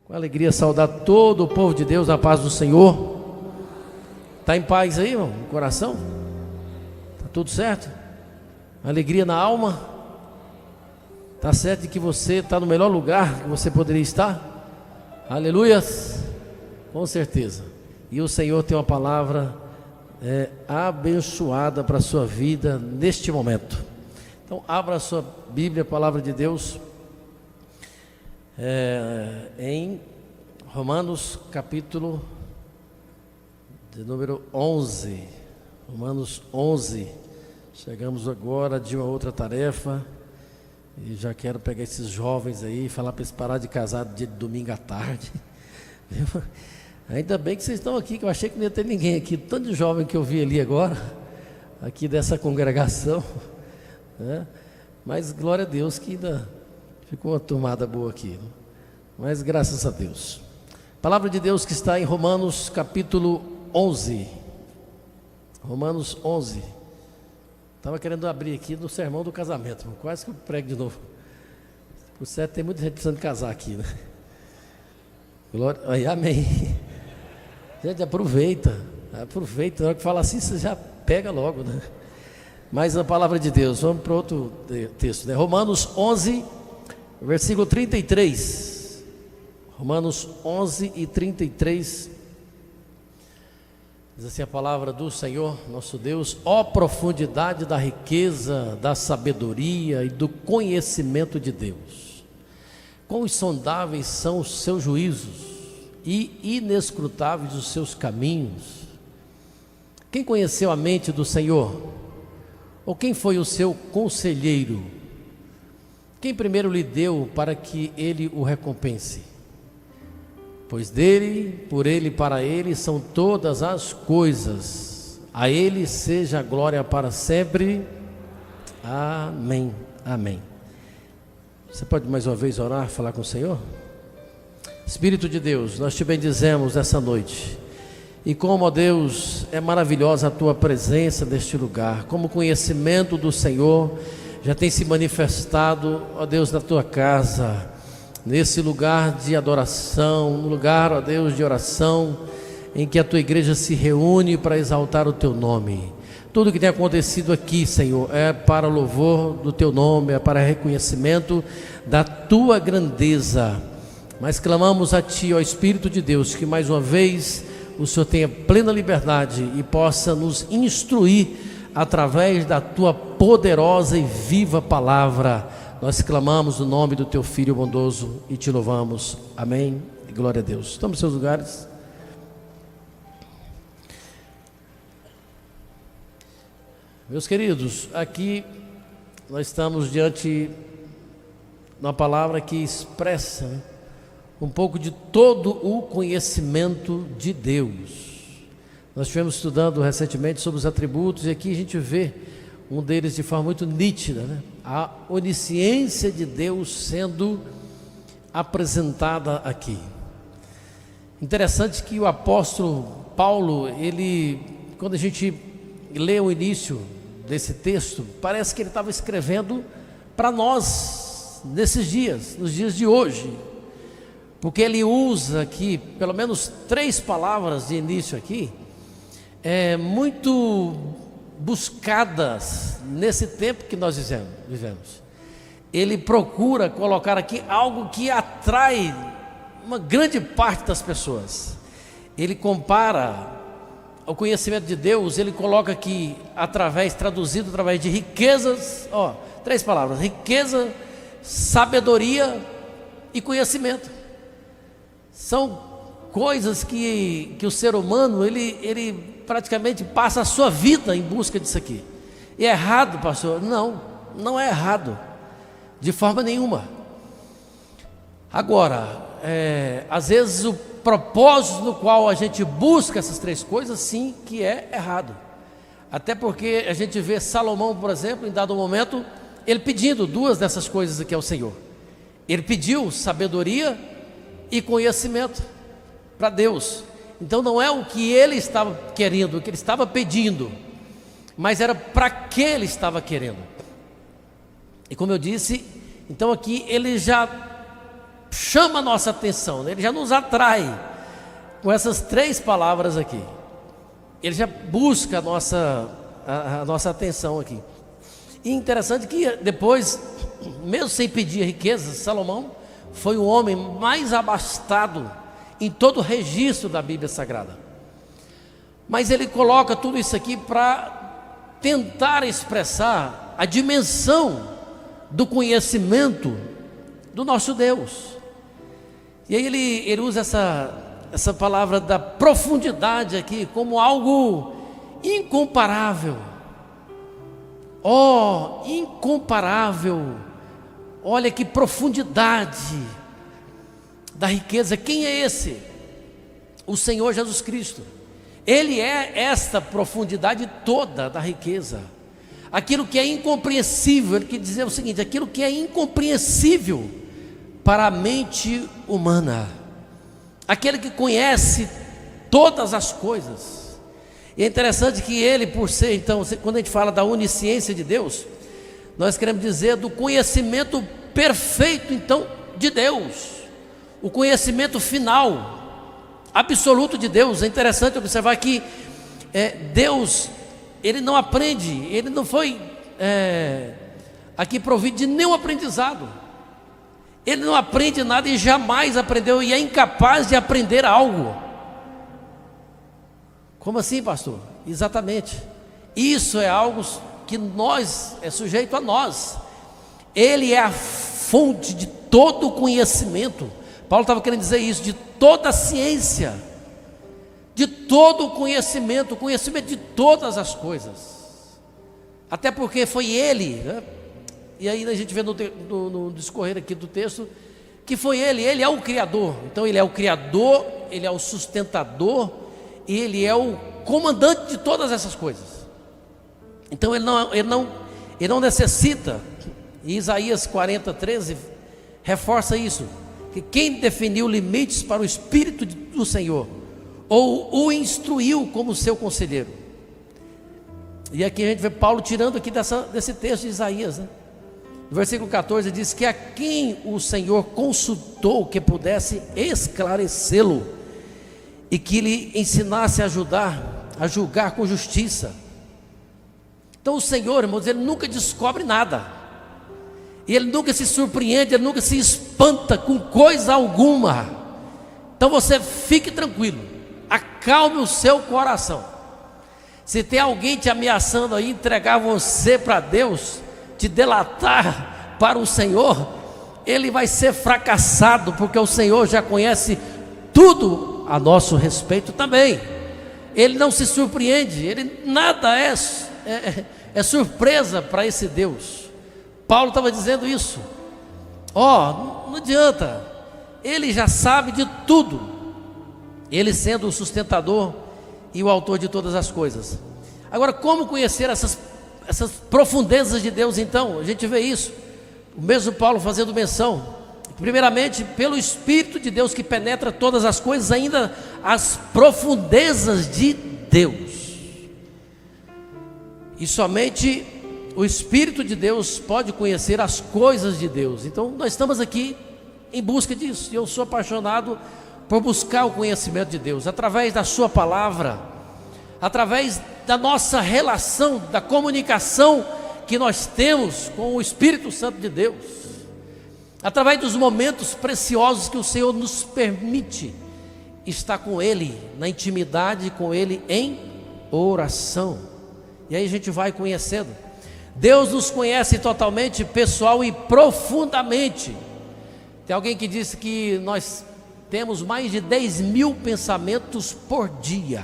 Com alegria saudar todo o povo de Deus na paz do Senhor. Está em paz aí, irmão? No coração? Está tudo certo? Alegria na alma? Está certo de que você está no melhor lugar que você poderia estar? Aleluias! Com certeza. E o Senhor tem uma palavra abençoada para a sua vida neste momento. Então abra a sua Bíblia, a palavra de Deus, em Romanos capítulo de número 11. Romanos 11. Chegamos agora de uma outra tarefa e já quero pegar esses jovens aí e falar para eles parar de casar dia de domingo à tarde. Ainda bem que vocês estão aqui, que eu achei que não ia ter ninguém aqui. Tanto de jovem que eu vi ali agora, aqui dessa congregação, né? Mas glória a Deus que ainda ficou uma turmada boa aqui, né? Mas graças a Deus. Palavra de Deus que está em Romanos capítulo 11. Romanos 11. Estava querendo abrir aqui no sermão do casamento, quase que eu prego de novo. Por certo, tem muita gente precisando casar aqui, né? Glória, aí, amém. Gente, aproveita, na hora que fala assim, você já pega logo, né? Mas a palavra de Deus, vamos para outro texto, né? Romanos 11, versículo 33. Romanos 11 e 33. Diz assim a palavra do Senhor, nosso Deus: ó profundidade da riqueza, da sabedoria e do conhecimento de Deus. Quão insondáveis são os seus juízos e inescrutáveis os seus caminhos. Quem conheceu a mente do Senhor? Ou quem foi o seu conselheiro? Quem primeiro lhe deu para que ele o recompense? Pois dele, por ele e para ele são todas as coisas. A ele seja a glória para sempre. Amém. Amém. Você pode mais uma vez orar, falar com o Senhor? Espírito de Deus, nós te bendizemos essa noite. E como, ó Deus, é maravilhosa a tua presença neste lugar. Como o conhecimento do Senhor já tem se manifestado, ó Deus, na tua casa, nesse lugar de adoração, no lugar, ó Deus, de oração, em que a tua igreja se reúne para exaltar o teu nome. Tudo que tem acontecido aqui, Senhor, é para louvor do teu nome, é para reconhecimento da tua grandeza. Mas clamamos a ti, ó Espírito de Deus, que mais uma vez o Senhor tenha plena liberdade e possa nos instruir através da tua poderosa e viva palavra. Nós clamamos o nome do teu Filho bondoso e te louvamos. Amém e glória a Deus. Estamos em seus lugares. Meus queridos, aqui nós estamos diante de uma palavra que expressa um pouco de todo o conhecimento de Deus. Nós estivemos estudando recentemente sobre os atributos e aqui a gente vê um deles de forma muito nítida, né? A onisciência de Deus sendo apresentada aqui. Interessante que o apóstolo Paulo, quando a gente lê o início desse texto, parece que ele estava escrevendo para nós nesses dias, nos dias de hoje, porque ele usa aqui pelo menos 3 palavras de início aqui, muito buscadas nesse tempo que nós vivemos. Ele procura colocar aqui algo que atrai uma grande parte das pessoas. Ele compara o conhecimento de Deus, ele coloca aqui traduzido através de riquezas, 3 palavras: riqueza, sabedoria e conhecimento. São coisas que o ser humano, ele praticamente passa a sua vida em busca disso aqui. E é errado, pastor? Não é errado, de forma nenhuma. Agora, às vezes o propósito no qual a gente busca essas 3 coisas, sim, que é errado. Até porque a gente vê Salomão, por exemplo, em dado momento, ele pedindo 2 dessas coisas aqui ao Senhor. Ele pediu sabedoria e conhecimento para Deus. Então não é o que ele estava querendo, o que ele estava pedindo, mas era para que ele estava querendo. E como eu disse, então aqui ele já chama a nossa atenção, né? Ele já nos atrai com essas 3 palavras aqui. Ele já busca a nossa atenção aqui. E interessante que depois, mesmo sem pedir riquezas, Salomão foi o homem mais abastado em todo o registro da Bíblia Sagrada. Mas ele coloca tudo isso aqui para tentar expressar a dimensão do conhecimento do nosso Deus. E aí ele usa essa palavra da profundidade aqui como algo incomparável. Oh, incomparável! Olha que profundidade da riqueza. Quem é esse? O Senhor Jesus Cristo. Ele é esta profundidade toda da riqueza. Aquilo que é incompreensível, ele quer dizer o seguinte: aquilo que é incompreensível para a mente humana, aquele que conhece todas as coisas. E é interessante que ele, por ser, então, quando a gente fala da onisciência de Deus, nós queremos dizer do conhecimento perfeito, então, de Deus, o conhecimento final, absoluto de Deus. É interessante observar que Deus, ele não aprende, ele não foi aqui provido de nenhum aprendizado. Ele não aprende nada e jamais aprendeu, e é incapaz de aprender algo. Como assim, pastor? Exatamente. Isso é algo que é sujeito a nós. Ele é a fonte de todo o conhecimento. Paulo estava querendo dizer isso, de toda a ciência, de todo o conhecimento de todas as coisas. Até porque foi ele, né? E aí a gente vê no discorrer aqui do texto, que foi ele é o Criador. Então ele é o Criador, ele é o sustentador, e ele é o comandante de todas essas coisas. Então ele não necessita. E Isaías 40:13 reforça isso, que quem definiu limites para o Espírito do Senhor, ou o instruiu como seu conselheiro. E aqui a gente vê Paulo tirando aqui desse texto de Isaías, né? No versículo 14 diz que a quem o Senhor consultou que pudesse esclarecê-lo e que lhe ensinasse a julgar com justiça. Então o Senhor, irmãos, ele nunca descobre nada, e ele nunca se surpreende, ele nunca se espanta com coisa alguma. Então você fique tranquilo, acalme o seu coração. Se tem alguém te ameaçando aí, entregar você para Deus, te delatar para o Senhor, ele vai ser fracassado, porque o Senhor já conhece tudo a nosso respeito também. Ele não se surpreende, nada é surpresa para esse Deus. Paulo estava dizendo isso. Não adianta, ele já sabe de tudo, ele sendo o sustentador e o autor de todas as coisas. Agora, como conhecer essas profundezas de Deus? Então, a gente vê isso, o mesmo Paulo fazendo menção, primeiramente pelo Espírito de Deus que penetra todas as coisas, ainda as profundezas de Deus. E somente o Espírito de Deus pode conhecer as coisas de Deus. Então nós estamos aqui em busca disso, e eu sou apaixonado por buscar o conhecimento de Deus, através da sua palavra, através da nossa relação, da comunicação que nós temos com o Espírito Santo de Deus, através dos momentos preciosos que o Senhor nos permite estar com Ele, na intimidade com Ele, em oração. E aí a gente vai conhecendo. Deus nos conhece totalmente, pessoal e profundamente. Tem alguém que disse que nós temos mais de 10.000 pensamentos por dia.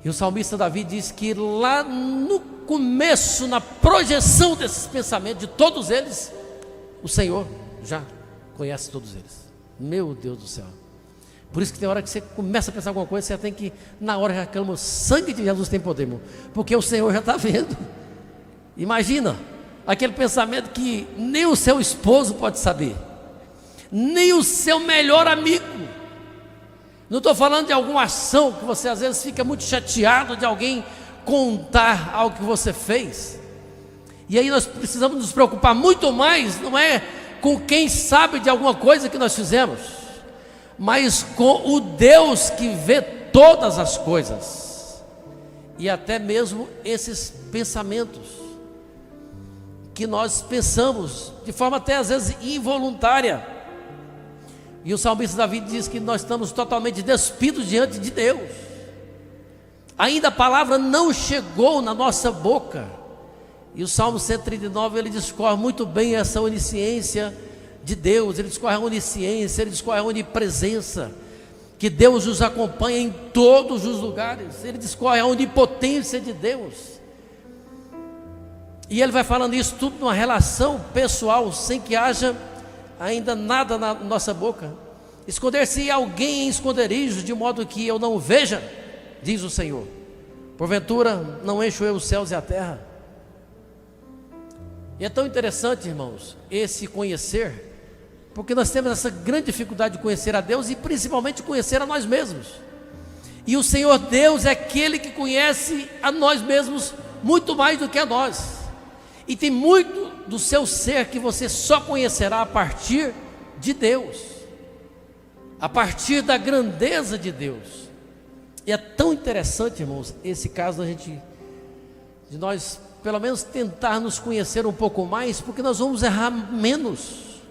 E o salmista Davi diz que lá no começo, na projeção desses pensamentos, de todos eles, o Senhor já conhece todos eles. Meu Deus do céu. Por isso que tem hora que você começa a pensar alguma coisa, você tem que, na hora, já clama: o sangue de Jesus tem poder, irmão, porque o Senhor já está vendo. Imagina, aquele pensamento que nem o seu esposo pode saber, nem o seu melhor amigo. Não estou falando de alguma ação que você às vezes fica muito chateado de alguém contar algo que você fez. E aí nós precisamos nos preocupar muito mais, não é com quem sabe de alguma coisa que nós fizemos, mas com o Deus que vê todas as coisas, e até mesmo esses pensamentos que nós pensamos de forma até às vezes involuntária. E o salmista Davi diz que nós estamos totalmente despidos diante de Deus. Ainda a palavra não chegou na nossa boca. E o Salmo 139, ele discorre muito bem essa onisciência de Deus. Ele discorre a onisciência, ele discorre a onipresença, que Deus nos acompanha em todos os lugares. Ele discorre a onipotência de Deus. E ele vai falando isso tudo numa relação pessoal, sem que haja ainda nada na nossa boca. Esconder-se alguém em esconderijo, de modo que eu não veja, diz o Senhor. Porventura não encho eu os céus e a terra. E é tão interessante, irmãos, esse conhecer, porque nós temos essa grande dificuldade de conhecer a Deus e principalmente conhecer a nós mesmos. E o Senhor Deus é aquele que conhece a nós mesmos muito mais do que a nós. E tem muito do seu ser que você só conhecerá a partir de Deus, a partir da grandeza de Deus. E é tão interessante, irmãos, esse caso de nós pelo menos tentar nos conhecer um pouco mais, porque nós vamos errar menos,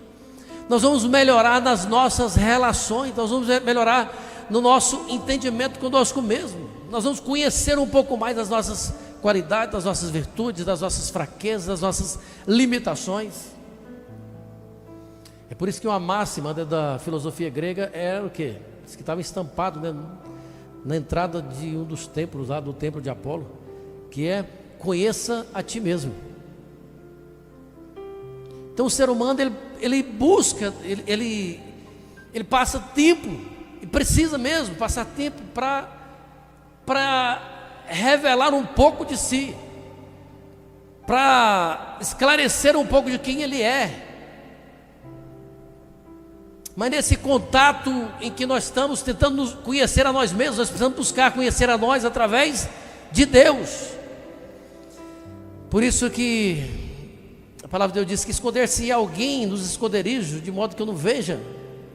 nós vamos melhorar nas nossas relações, nós vamos melhorar no nosso entendimento conosco mesmo, nós vamos conhecer um pouco mais das nossas qualidades, das nossas virtudes, das nossas fraquezas, das nossas limitações. É por isso que uma máxima da filosofia grega era o quê? Diz que estava estampado, né, na entrada de um dos templos lá, do templo de Apolo, que é: conheça a ti mesmo. Então o ser humano, ele busca, ele passa tempo, e precisa mesmo passar tempo para revelar um pouco de si, para esclarecer um pouco de quem ele é. Mas nesse contato em que nós estamos tentando nos conhecer a nós mesmos, nós precisamos buscar conhecer a nós através de Deus. Por isso que a palavra de Deus diz que esconder-se alguém nos esconderijos, de modo que eu não veja,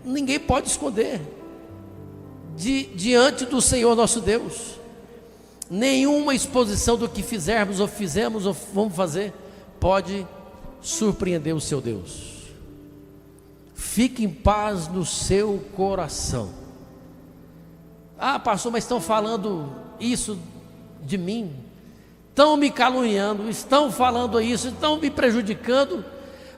ninguém pode esconder diante do Senhor nosso Deus. Nenhuma exposição do que fizermos ou fizemos ou vamos fazer pode surpreender o seu Deus. Fique em paz no seu coração. Ah, pastor, mas estão falando isso de mim, estão me caluniando, estão falando isso, estão me prejudicando,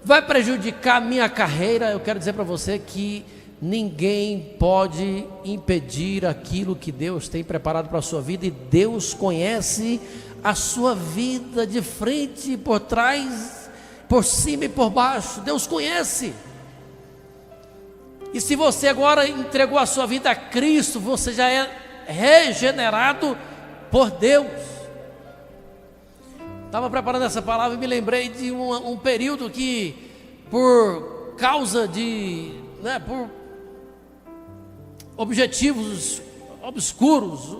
vai prejudicar a minha carreira. Eu quero dizer para você que ninguém pode impedir aquilo que Deus tem preparado para a sua vida, e Deus conhece a sua vida de frente, por trás, por cima e por baixo. Deus conhece. E se você agora entregou a sua vida a Cristo, você já é regenerado por Deus. Estava preparando essa palavra e me lembrei de um período que, por causa de, por objetivos obscuros,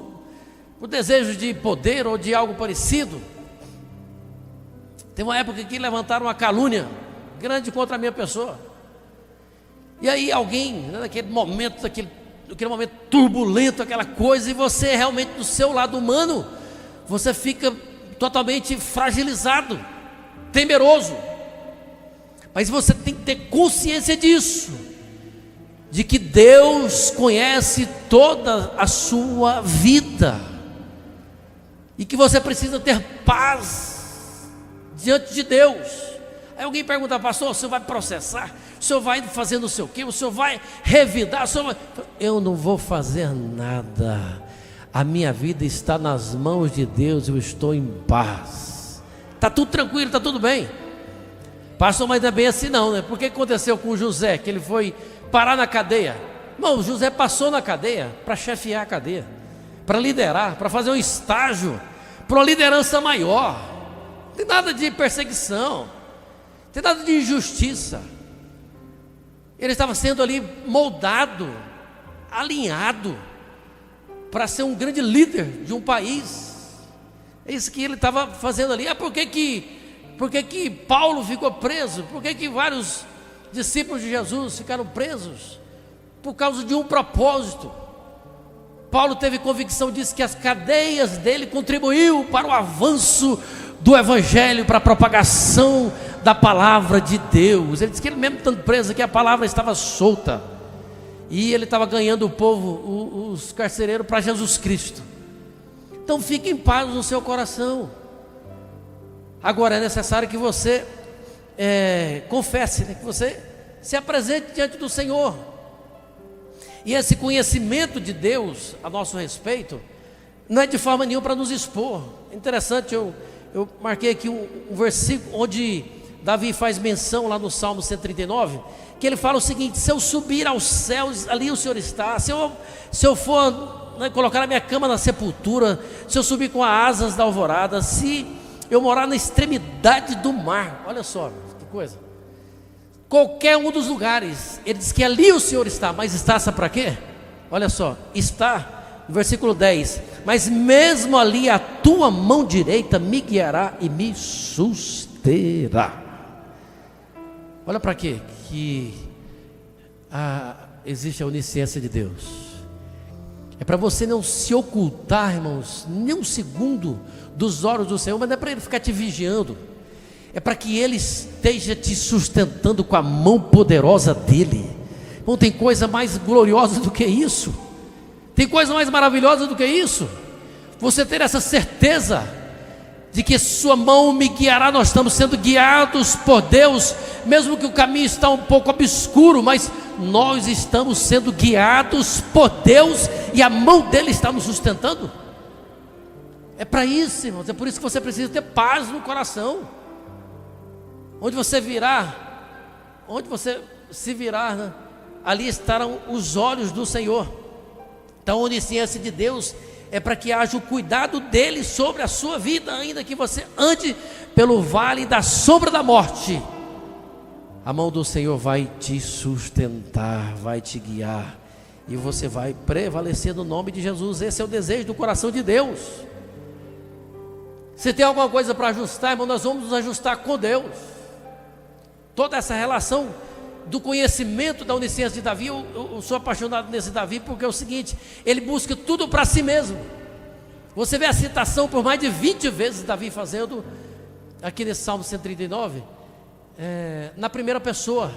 por desejo de poder ou de algo parecido, tem uma época que levantaram uma calúnia grande contra a minha pessoa. E aí alguém, naquele momento, aquele momento turbulento, aquela coisa, e você realmente, do seu lado humano, você fica totalmente fragilizado, temeroso. Mas você tem que ter consciência disso, de que Deus conhece toda a sua vida, e que você precisa ter paz diante de Deus. Aí alguém pergunta: pastor, o senhor vai processar? O senhor vai fazer não sei o quê? O senhor vai revidar? Eu não vou fazer nada. A minha vida está nas mãos de Deus, eu estou em paz. Está tudo tranquilo, está tudo bem. Pastor, mas não é bem assim não, né? Por que aconteceu com o José, que ele foi parar na cadeia? Não, o José passou na cadeia para chefiar a cadeia, para liderar, para fazer um estágio, para uma liderança maior. Não tem nada de perseguição, não tem nada de injustiça. Ele estava sendo ali moldado, alinhado, para ser um grande líder de um país. É isso que ele estava fazendo ali. Por que Paulo ficou preso? Por que vários discípulos de Jesus ficaram presos por causa de um propósito. Paulo teve convicção disso, que as cadeias dele contribuiu para o avanço do Evangelho, para a propagação da palavra de Deus. Ele disse que ele mesmo estando preso, que a palavra estava solta, e ele estava ganhando o povo, os carcereiros, para Jesus Cristo. Então fique em paz no seu coração. Agora é necessário que você confesse, né? Que você se apresente diante do Senhor. E esse conhecimento de Deus a nosso respeito não é de forma nenhuma para nos expor. Interessante, eu marquei aqui um versículo onde Davi faz menção lá no Salmo 139, que ele fala o seguinte: se eu subir aos céus, ali o Senhor está. Se eu for, né, colocar a minha cama na sepultura, se eu subir com as asas da alvorada, se eu morar na extremidade do mar, olha só que coisa, qualquer um dos lugares, ele diz que ali o Senhor está. Mas está, sabe para quê? Olha só, está, no versículo 10, mas mesmo ali a tua mão direita me guiará e me susterá. Olha para quê que existe a onisciência de Deus. É para você não se ocultar, irmãos, nem um segundo dos olhos do Senhor, mas não é para Ele ficar te vigiando, é para que Ele esteja te sustentando com a mão poderosa dEle. Não tem coisa mais gloriosa do que isso, tem coisa mais maravilhosa do que isso, você ter essa certeza de que sua mão me guiará. Nós estamos sendo guiados por Deus, mesmo que o caminho está um pouco obscuro, mas nós estamos sendo guiados por Deus, e a mão dEle está nos sustentando. É para isso, irmãos, é por isso que você precisa ter paz no coração. Onde você virar, onde você se virar, né, ali estarão os olhos do Senhor. Então a onisciência de Deus é para que haja o cuidado dEle sobre a sua vida, ainda que você ande pelo vale da sombra da morte, a mão do Senhor vai te sustentar, vai te guiar, e você vai prevalecer no nome de Jesus. Esse é o desejo do coração de Deus. Se tem alguma coisa para ajustar, irmão, nós vamos nos ajustar com Deus. Toda essa relação do conhecimento da onisciência de Davi, eu sou apaixonado nesse Davi, porque é o seguinte: ele busca tudo para si mesmo. Você vê a citação por mais de 20 vezes Davi fazendo aqui nesse Salmo 139, na primeira pessoa.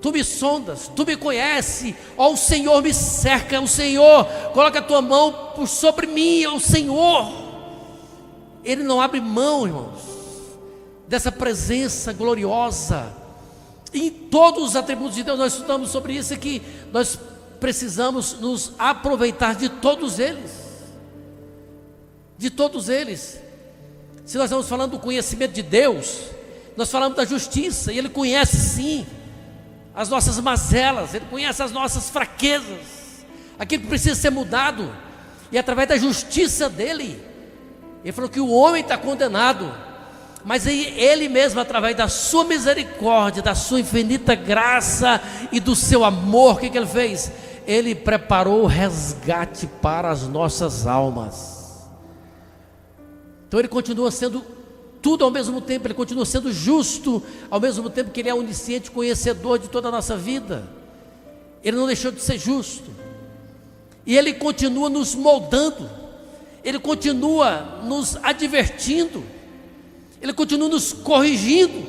Tu me sondas, tu me conheces, ó, o Senhor me cerca, o Senhor coloca a tua mão por sobre mim, ó, o Senhor. Ele não abre mão, irmãos, dessa presença gloriosa. Em todos os atributos de Deus, nós estudamos sobre isso, que nós precisamos nos aproveitar de todos eles. De todos eles. Se nós estamos falando do conhecimento de Deus, nós falamos da justiça, e Ele conhece sim as nossas mazelas, Ele conhece as nossas fraquezas, aquilo que precisa ser mudado, e através da justiça dEle, Ele falou que o homem está condenado, mas Ele mesmo, através da sua misericórdia, da sua infinita graça e do seu amor, o que Ele fez? Ele preparou o resgate para as nossas almas. Então Ele continua sendo tudo ao mesmo tempo. Ele continua sendo justo, ao mesmo tempo que Ele é onisciente, conhecedor de toda a nossa vida. Ele não deixou de ser justo, e Ele continua nos moldando, Ele continua nos advertindo, Ele continua nos corrigindo,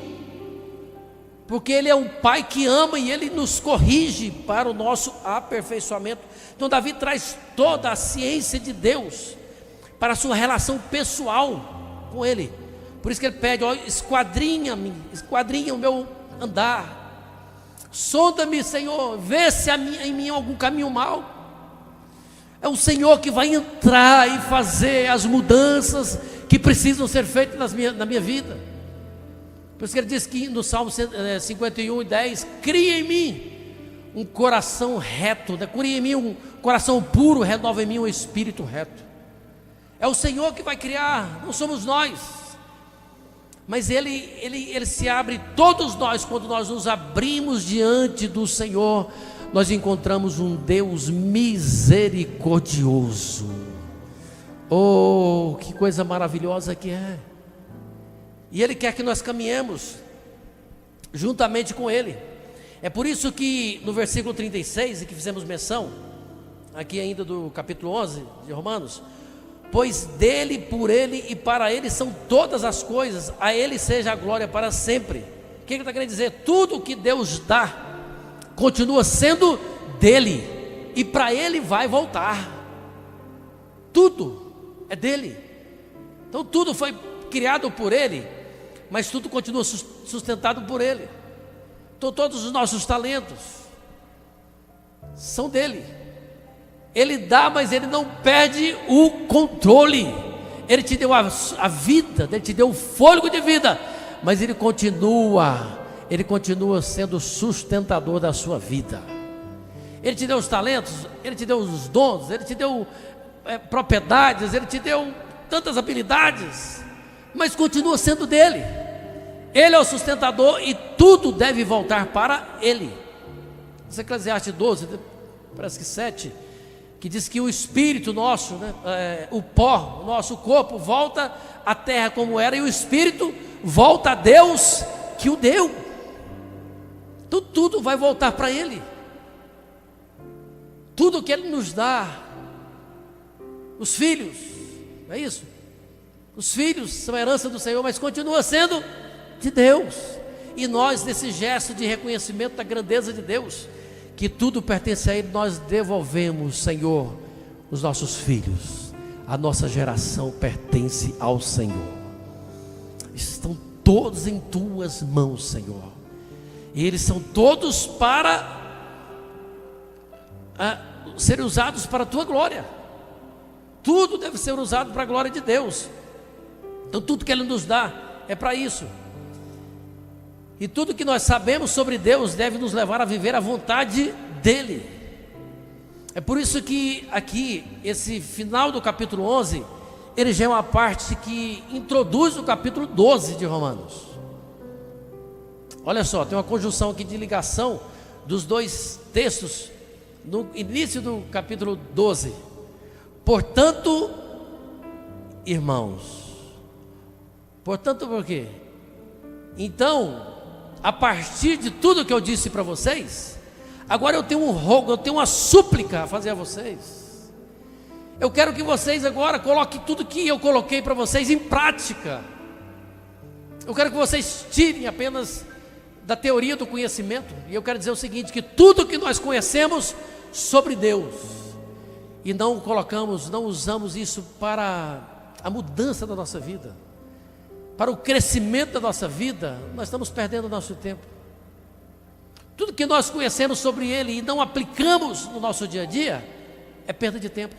porque Ele é um Pai que ama, e Ele nos corrige para o nosso aperfeiçoamento. Então Davi traz toda a ciência de Deus para a sua relação pessoal com Ele. Por isso que Ele pede: ó, esquadrinha-me, esquadrinha o meu andar, sonda-me, Senhor, vê se há em mim algum caminho mau. É o Senhor que vai entrar e fazer as mudanças que precisam ser feitas na minha vida. Por isso que Ele diz que no Salmo 51:10, cria em mim um coração reto, né? Cria em mim um coração puro, renova em mim um espírito reto. É o Senhor que vai criar, não somos nós. Mas Ele se abre, todos nós, quando nós nos abrimos diante do Senhor, nós encontramos um Deus misericordioso. Oh, que coisa maravilhosa que é! E Ele quer que nós caminhemos juntamente com Ele. É por isso que no versículo 36, e que fizemos menção, aqui ainda do capítulo 11 de Romanos: pois dele, por ele e para ele são todas as coisas, a ele seja a glória para sempre. O que ele está querendo dizer? Tudo que Deus dá continua sendo dele, e para ele vai voltar. Tudo é dele. Então tudo foi criado por ele, mas tudo continua sustentado por ele. Então todos os nossos talentos são dele. Ele dá, mas ele não perde o controle. Ele te deu a vida, ele te deu o fôlego de vida, mas ele continua sendo sustentador da sua vida. Ele te deu os talentos, ele te deu os dons, ele te deu propriedades, ele te deu tantas habilidades, mas continua sendo dele. Ele é o sustentador e tudo deve voltar para ele. Eclesiastes 12, parece que 7, que diz que o espírito nosso, o pó, o nosso corpo volta à terra como era, e o espírito volta a Deus que o deu. Então tudo vai voltar para ele. Tudo que ele nos dá, os filhos, não é isso? Os filhos são a herança do Senhor, mas continua sendo de Deus. E nós, nesse gesto de reconhecimento da grandeza de Deus, que tudo pertence a Ele, nós devolvemos, Senhor, os nossos filhos. A nossa geração pertence ao Senhor. Estão todos em Tuas mãos, Senhor. E eles são todos para serem usados para a Tua glória. Tudo deve ser usado para a glória de Deus. Então tudo que Ele nos dá é para isso. E tudo que nós sabemos sobre Deus deve nos levar a viver a vontade dEle. É por isso que aqui, esse final do capítulo 11, ele já é uma parte que introduz o capítulo 12 de Romanos. Olha só, tem uma conjunção aqui de ligação dos dois textos no início do capítulo 12. Portanto, irmãos. Portanto, por quê? Então, a partir de tudo que eu disse para vocês, agora eu tenho um rogo, eu tenho uma súplica a fazer a vocês. Eu quero que vocês agora coloquem tudo que eu coloquei para vocês em prática. Eu quero que vocês tirem apenas da teoria do conhecimento. E eu quero dizer o seguinte: que tudo que nós conhecemos sobre Deus, e não usamos isso para a mudança da nossa vida, para o crescimento da nossa vida, nós estamos perdendo o nosso tempo. Tudo que nós conhecemos sobre Ele e não aplicamos no nosso dia a dia, é perda de tempo.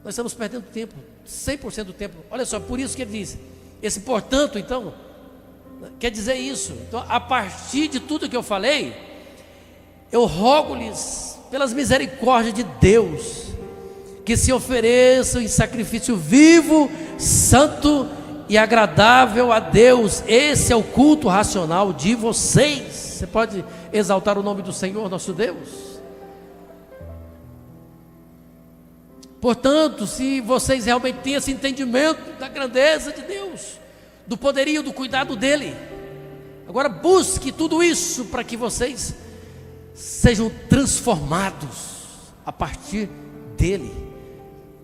Nós estamos perdendo tempo, 100% do tempo. Olha só, por isso que ele diz, esse portanto, então, quer dizer isso. Então, a partir de tudo que eu falei, eu rogo-lhes, pelas misericórdias de Deus, que se ofereçam em sacrifício vivo, santo e agradável a Deus. Esse é o culto racional de vocês. Você pode exaltar o nome do Senhor nosso Deus? Portanto, se vocês realmente têm esse entendimento da grandeza de Deus, do poderio, do cuidado dEle, agora busque tudo isso para que vocês sejam transformados a partir dEle.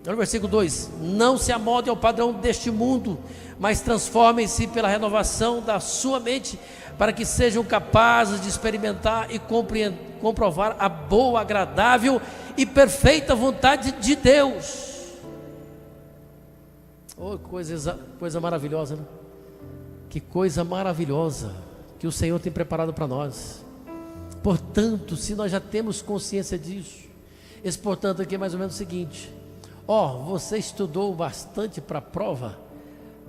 Olha o versículo 2: não se amoldem ao padrão deste mundo, mas transformem-se pela renovação da sua mente, para que sejam capazes de experimentar e comprovar a boa, agradável e perfeita vontade de Deus. Oh, coisa maravilhosa, né? Que coisa maravilhosa que o Senhor tem preparado para nós. Portanto, se nós já temos consciência disso, esse portanto aqui é mais ou menos o seguinte: você estudou bastante para a prova,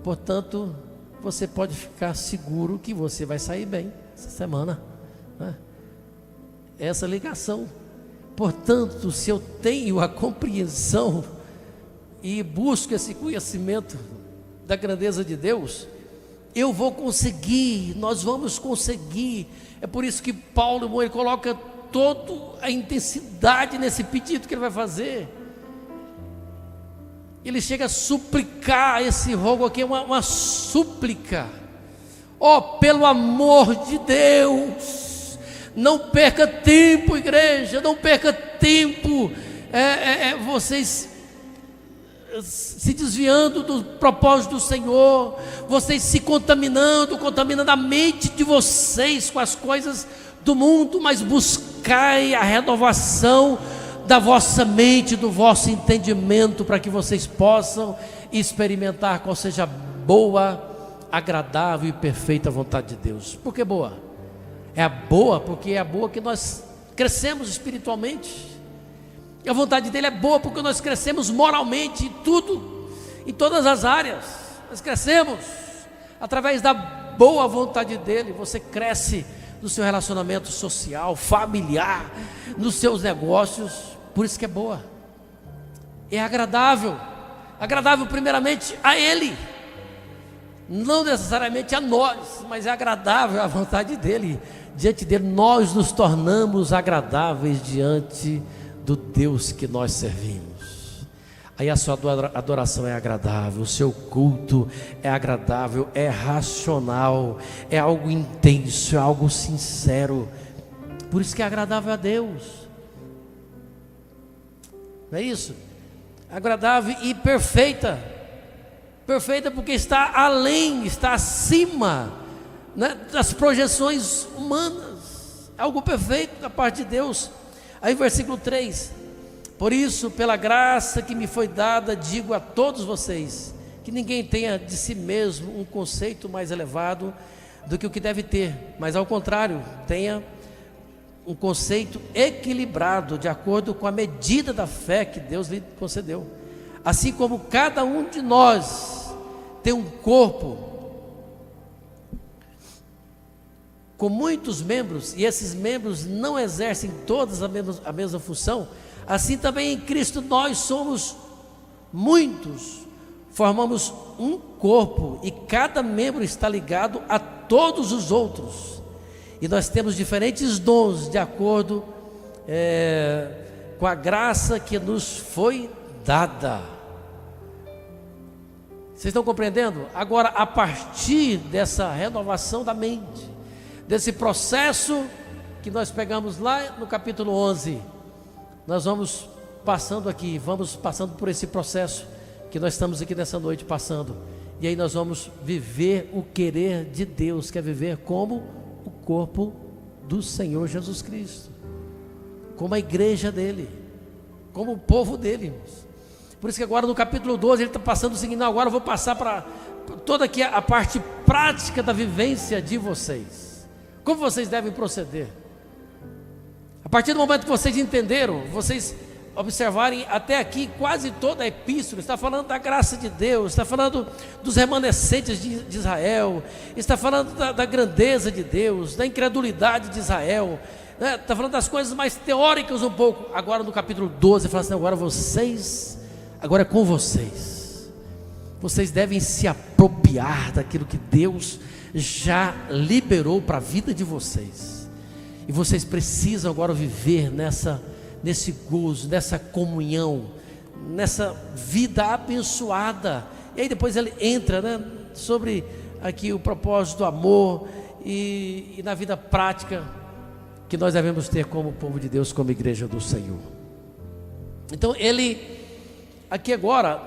portanto, você pode ficar seguro que você vai sair bem essa semana, né? Essa ligação. Portanto, se eu tenho a compreensão e busco esse conhecimento da grandeza de Deus, eu vou conseguir, nós vamos conseguir. É por isso que Paulo, ele coloca toda a intensidade nesse pedido que ele vai fazer. Ele chega a suplicar, esse rogo aqui é uma súplica. Pelo amor de Deus, Não perca tempo, igreja, não perca tempo, vocês se desviando do propósito do Senhor, vocês se contaminando a mente de vocês com as coisas do mundo, mas buscai a renovação da vossa mente, do vosso entendimento, para que vocês possam experimentar qual seja a boa, agradável e perfeita vontade de Deus. Por que boa? É a boa porque é a boa que nós crescemos espiritualmente. E a vontade dele é boa porque nós crescemos moralmente em tudo, em todas as áreas. Nós crescemos através da boa vontade dele. Você cresce no seu relacionamento social, familiar, nos seus negócios. Por isso que é boa. É agradável. Agradável primeiramente a ele, não necessariamente a nós, mas é agradável a vontade dele. Diante dele nós nos tornamos agradáveis diante do Deus que nós servimos. Aí a sua adoração é agradável, o seu culto é agradável, é racional, é algo intenso, é algo sincero. Por isso que é agradável a Deus. Não é isso? Agradável e perfeita. Perfeita porque está além, está acima, né, das projeções humanas. É algo perfeito da parte de Deus. Aí versículo 3: por isso, pela graça que me foi dada, digo a todos vocês, que ninguém tenha de si mesmo um conceito mais elevado do que o que deve ter, mas ao contrário, tenha um conceito equilibrado, de acordo com a medida da fé que Deus lhe concedeu. Assim como cada um de nós tem um corpo com muitos membros, e esses membros não exercem todas a mesma função, assim também em Cristo nós somos muitos, formamos um corpo, e cada membro está ligado a todos os outros, e nós temos diferentes dons de acordo com a graça que nos foi dada. Vocês estão compreendendo? Agora, a partir dessa renovação da mente, desse processo que nós pegamos lá no capítulo 11, nós vamos passando por esse processo que nós estamos aqui nessa noite passando, e aí nós vamos viver o querer de Deus, que é viver como o corpo do Senhor Jesus Cristo, como a igreja dele, como o povo dele, irmãos. Por isso que agora no capítulo 12 ele está passando o seguinte: não, agora eu vou passar para toda aqui a parte prática da vivência de vocês. Como vocês devem proceder? A partir do momento que vocês entenderam, vocês observarem até aqui, quase toda a epístola está falando da graça de Deus, está falando dos remanescentes de Israel, está falando da grandeza de Deus, da incredulidade de Israel, né? Está falando das coisas mais teóricas um pouco. Agora no capítulo 12 ele fala assim: agora é com vocês. Vocês devem se apropriar daquilo que Deus já liberou para a vida de vocês. E vocês precisam agora viver nesse gozo, nessa comunhão, nessa vida abençoada. E aí depois ele entra, né, sobre aqui o propósito do amor e na vida prática que nós devemos ter como povo de Deus, como igreja do Senhor. Então ele, aqui agora,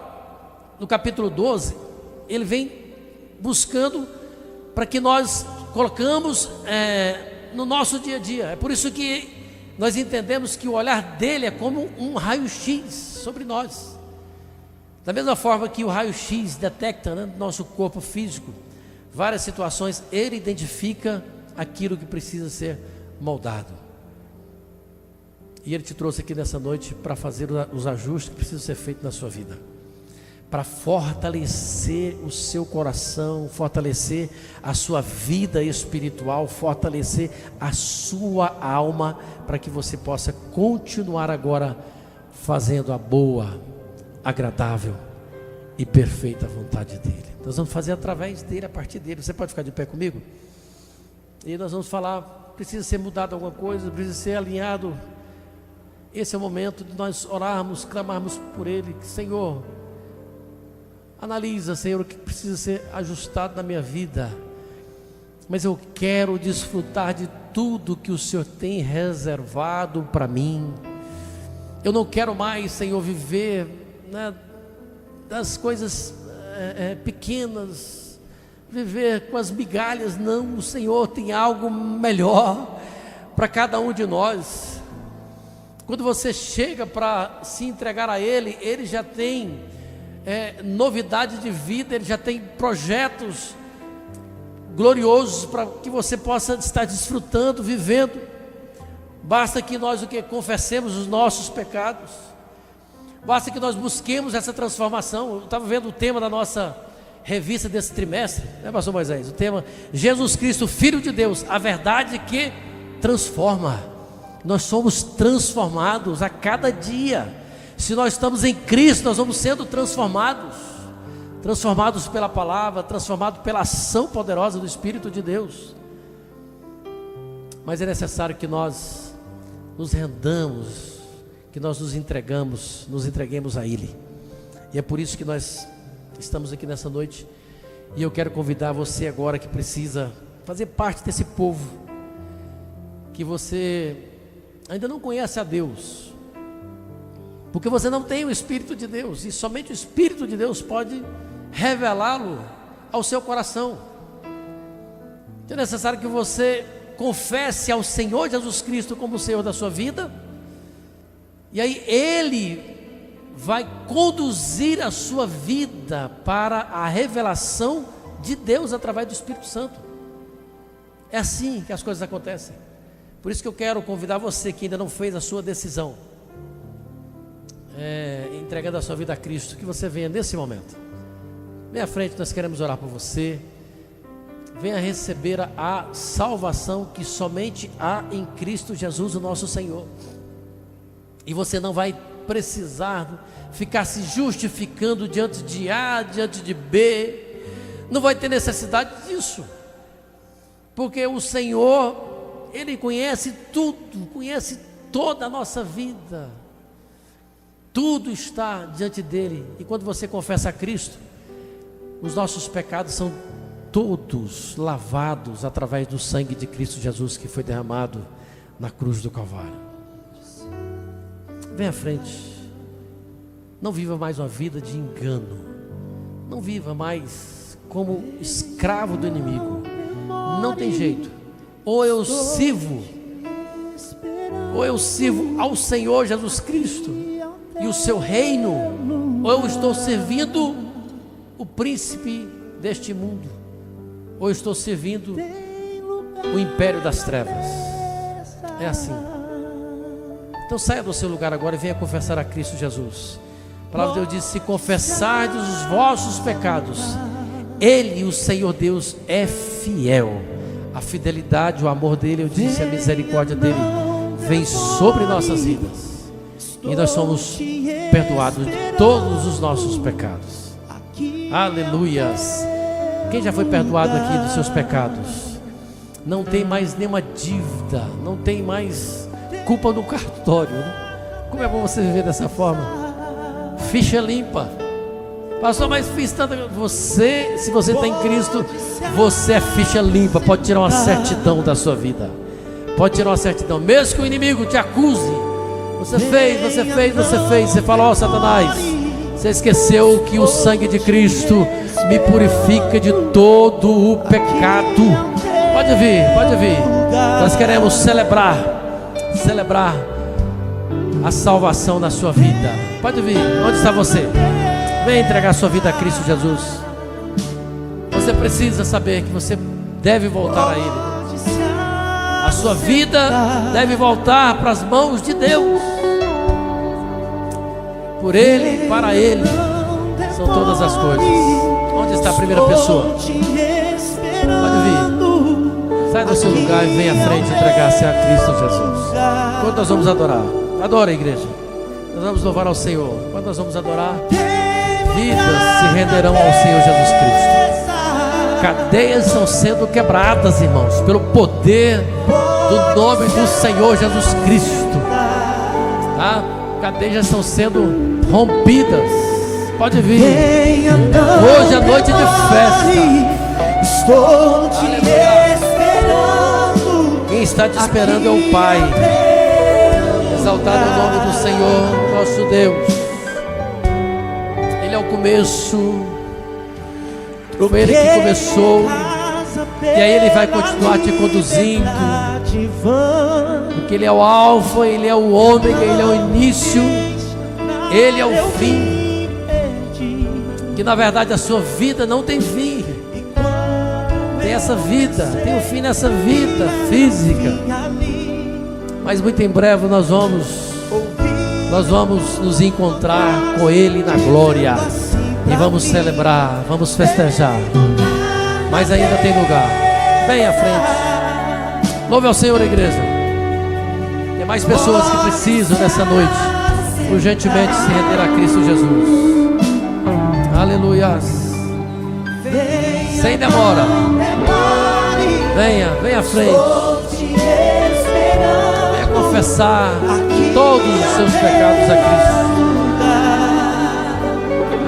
no capítulo 12, ele vem buscando para que nós colocamos no nosso dia a dia. É por isso que nós entendemos que o olhar dele é como um raio-x sobre nós. Da mesma forma que o raio-x detecta, né, no nosso corpo físico várias situações, ele identifica aquilo que precisa ser moldado. E ele te trouxe aqui nessa noite para fazer os ajustes que precisam ser feitos na sua vida, para fortalecer o seu coração, fortalecer a sua vida espiritual, fortalecer a sua alma, para que você possa continuar agora fazendo a boa, agradável e perfeita vontade dele. Nós vamos fazer através dele, a partir dele. Você pode ficar de pé comigo? E nós vamos falar: precisa ser mudado alguma coisa, precisa ser alinhado. Esse é o momento de nós orarmos, clamarmos por ele. Senhor, analisa, Senhor, o que precisa ser ajustado na minha vida, mas eu quero desfrutar de tudo que o Senhor tem reservado para mim. Eu não quero mais, Senhor, viver, né, das coisas pequenas, viver com as migalhas. Não, o Senhor tem algo melhor para cada um de nós. Quando você chega para se entregar a Ele, Ele já tem novidade de vida, Ele já tem projetos gloriosos para que você possa estar desfrutando, vivendo. Basta que nós confessemos os nossos pecados, basta que nós busquemos essa transformação. Eu estava vendo o tema da nossa revista desse trimestre, né, pastor Moisés? O tema: Jesus Cristo, Filho de Deus, a verdade que transforma. Nós somos transformados a cada dia. Se nós estamos em Cristo, nós vamos sendo transformados pela palavra, transformados pela ação poderosa do Espírito de Deus. Mas é necessário que nós nos rendamos, que nós nos entreguemos a Ele. E é por isso que nós estamos aqui nessa noite. E eu quero convidar você agora que precisa fazer parte desse povo, que você ainda não conhece a Deus, porque você não tem o Espírito de Deus, e somente o Espírito de Deus pode revelá-lo ao seu coração. Então é necessário que você confesse ao Senhor Jesus Cristo como o Senhor da sua vida, e aí Ele vai conduzir a sua vida para a revelação de Deus através do Espírito Santo. É assim que as coisas acontecem. Por isso que eu quero convidar você que ainda não fez a sua decisão, entregando a sua vida a Cristo, que você venha nesse momento. Venha à frente, nós queremos orar por você. Venha receber a salvação que somente há em Cristo Jesus, o nosso Senhor. E você não vai precisar ficar se justificando diante de A, diante de B. Não vai ter necessidade disso, porque o Senhor, Ele conhece tudo, conhece toda a nossa vida. Tudo está diante dEle. E quando você confessa a Cristo, os nossos pecados são todos lavados através do sangue de Cristo Jesus, que foi derramado na cruz do Calvário. Venha à frente. Não viva mais uma vida de engano. Não viva mais como escravo do inimigo. Não tem jeito. Ou eu sirvo ao Senhor Jesus Cristo e o seu reino, ou eu estou servindo o príncipe deste mundo, ou eu estou servindo o império das trevas. É assim. Então saia do seu lugar agora e venha confessar a Cristo Jesus. A palavra de Deus diz: se confessardes os vossos pecados, Ele, o Senhor Deus, é fiel. A fidelidade, o amor dele, eu disse, a misericórdia dele vem sobre nossas vidas, e nós somos perdoados de todos os nossos pecados. Aleluias. Quem já foi perdoado aqui dos seus pecados? Não tem mais nenhuma dívida, não tem mais culpa no cartório, né? Como é bom você viver dessa forma. Ficha limpa. Pastor, mas fiz tanta... se você está em Cristo, você é ficha limpa. Pode tirar uma certidão da sua vida. Pode tirar uma certidão. Mesmo que o inimigo te acuse, você fez. Você fala: ó, Satanás, você esqueceu que o sangue de Cristo me purifica de todo o pecado. Pode vir. Nós queremos celebrar a salvação na sua vida. Pode vir. Onde está você? Venha entregar a sua vida a Cristo Jesus. Você precisa saber que você deve voltar a Ele. A sua vida deve voltar para as mãos de Deus. Por Ele e para Ele são todas as coisas. Onde está a primeira pessoa? Pode vir. Sai do seu lugar e venha à frente entregar-se a Cristo Jesus. Quando nós vamos adorar? Adora, igreja. Nós vamos louvar ao Senhor. Quando nós vamos adorar, vidas se renderão ao Senhor Jesus Cristo. Cadeias estão sendo quebradas, irmãos, pelo poder do nome do Senhor Jesus Cristo. Tá? Cadeias estão sendo rompidas. Pode vir. Hoje é noite de festa. Estou te esperando. Quem Quem está te esperando é o Pai. Exaltado o nome do Senhor, nosso Deus. Ele é o começo. Foi Ele que começou. E aí Ele vai continuar te conduzindo. Porque Ele é o alfa, Ele é o ômega, Ele é o início, Ele é o fim. Que na verdade a sua vida não tem fim. Tem essa vida, tem um fim nessa vida física. Mas muito em breve nós vamos nos encontrar com Ele na glória. E vamos celebrar, vamos festejar. Mas ainda tem lugar. Vem à frente. Louve ao Senhor, igreja. Tem mais pessoas que precisam nessa noite urgentemente se render a Cristo Jesus. Aleluia. Sem demora. Venha à frente. Venha confessar todos os seus pecados a Cristo.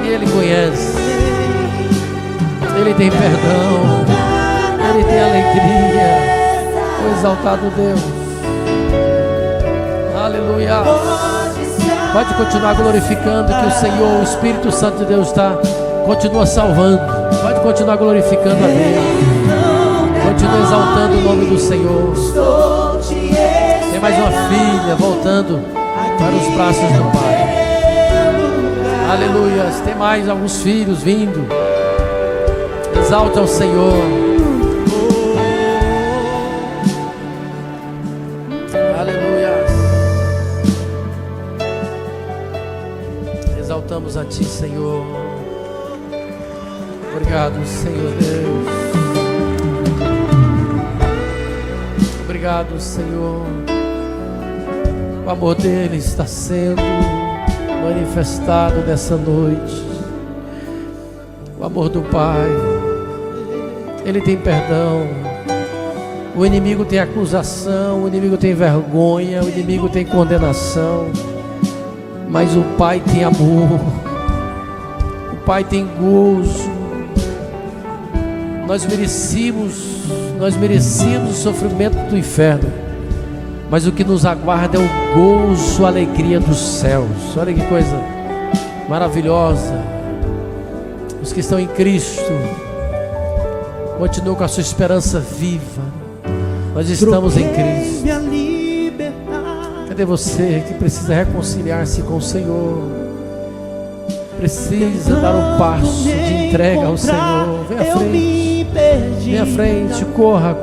E Ele conhece. Ele tem perdão. Ele tem alegria. O exaltado Deus. Aleluia. Pode continuar glorificando que o Senhor, o Espírito Santo de Deus continua salvando. Pode continuar glorificando a Deus. Continua exaltando o nome do Senhor. Tem mais uma filha voltando para os braços do Pai. Aleluia. Tem mais alguns filhos vindo. Exalte ao Senhor. Aleluia. Exaltamos a Ti, Senhor. Obrigado, Senhor Deus. Obrigado, Senhor. O amor dele está sendo manifestado nessa noite. O amor do Pai. Ele tem perdão. O inimigo tem acusação, o inimigo tem vergonha, o inimigo tem condenação. Mas o Pai tem amor. O Pai tem gozo. Nós merecíamos o sofrimento do inferno. Mas o que nos aguarda é o gozo, a alegria dos céus. Olha que coisa maravilhosa. Os que estão em Cristo continuam com a sua esperança viva. Nós estamos em Cristo. Cadê você que precisa reconciliar-se com o Senhor? Precisa dar um passo de entrega ao Senhor. Vem à frente. Vem à frente. Corra.